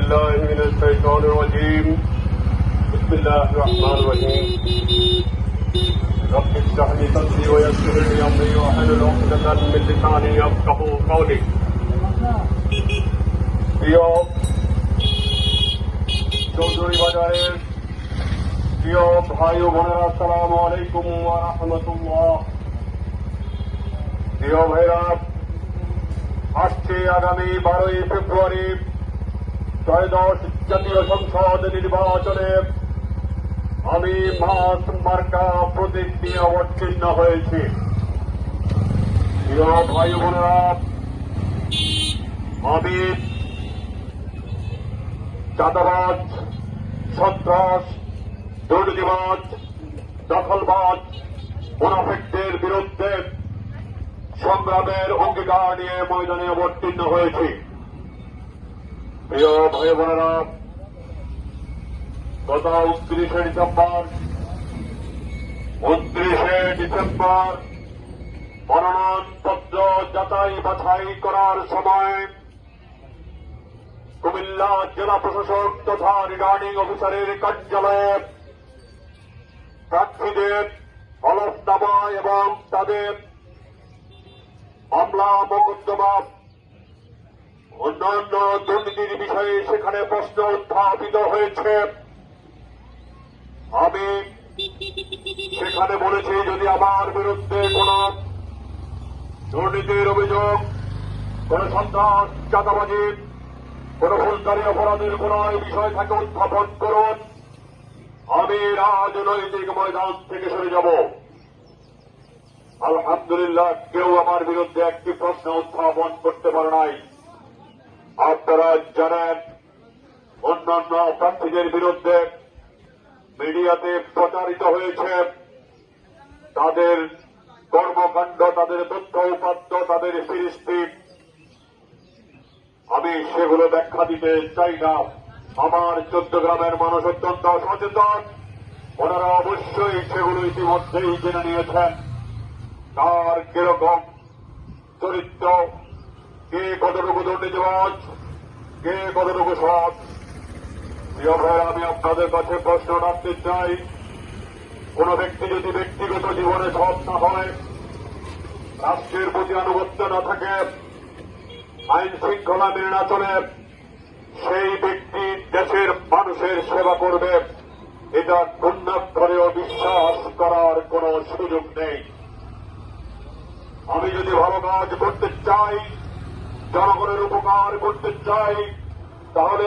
بالله من الشيطان الرجيم بسم الله الرحمن الرحيم رب اشرح لي صدري ويسر لي امري واحلل عقدة من لساني يفقهوا قولي প্রিয় চৌধুরী বাজারের প্রিয় ভাই ও বোনেরা, আসসালামু আলাইকুম ওয়া রাহমাতুল্লাহ। প্রিয় ভাইরা, আসছে আগামী 12ই ফেব্রুয়ারি ত্রয়োদশ জাতীয় সংসদ নির্বাচনে আমি মাস মার্কা প্রতীক নিয়ে অবতীর্ণ হয়েছি। প্রিয় ভাই বোনেরা, আমি চাঁদাবাজ, সন্ত্রাস, দুর্নীতিবাজ, দখলবাজ, মুনাফিকদের বিরুদ্ধে সংগ্রামের অঙ্গীকার নিয়ে ময়দানে অবতীর্ণ হয়েছি। প্রিয় ভাই বোনেরা, গত 29শে ডিসেম্বর মনোনয়নপত্র যাচাই বাছাই করার সময় কুমিল্লা জেলা প্রশাসক তথা রিটার্নিং অফিসারের কার্যালয়ে প্রার্থীদের হলফনামা এবং তাদের মামলা মোকদ্দমা অন্যান্য দুর্নীতির বিষয়ে সেখানে প্রশ্ন উত্থাপিত হয়েছে। আমি সেখানে বলেছি, যদি আমার বিরুদ্ধে কোন দুর্নীতির অভিযোগ, কোন সন্ত্রাস, চাঁদাবাজি, কোন ফুলকারী অপরাধের কোন বিষয় থাকে উত্থাপন করুন, আমি রাজনৈতিক ময়দান থেকে সরে যাব। আলহামদুলিল্লাহ, কেউ আমার বিরুদ্ধে একটি প্রশ্ন উত্থাপন করতে পারে নাই। আপনারা জানেন, অন্যান্য প্রার্থীদের বিরুদ্ধে মিডিয়াতে প্রচারিত হয়েছে তাদের কর্মকাণ্ড, তাদের তথ্য উপাত্ত, তাদের সৃষ্টি। আমি সেগুলো ব্যাখ্যা দিতে চাই না। আমার 14 গ্রামের মানুষ অত্যন্ত সচেতন, ওনারা অবশ্যই সেগুলো ইতিমধ্যেই জেনে নিয়েছেন। তার কিরকম চরিত্র, কে কতটুকু দুর্নীতিবাজ, কে কতটুকু সৎ। প্রিয় ভাই, আমি আপনাদের কাছে প্রশ্ন রাখতে চাই, কোন ব্যক্তি যদি ব্যক্তিগত জীবনে সৎ না হয়, রাষ্ট্রের প্রতি আনুগত্য না থাকে, আইন শৃঙ্খলা মেনে না চলে, সেই ব্যক্তি দেশের মানুষের সেবা করবে, এটা ঘূর্ণাক্ষরেও বিশ্বাস করার কোন সুযোগ নেই। আমি যদি ভালো কাজ করতে চাই, জনগণের উপকার করতে চাই, তাহলে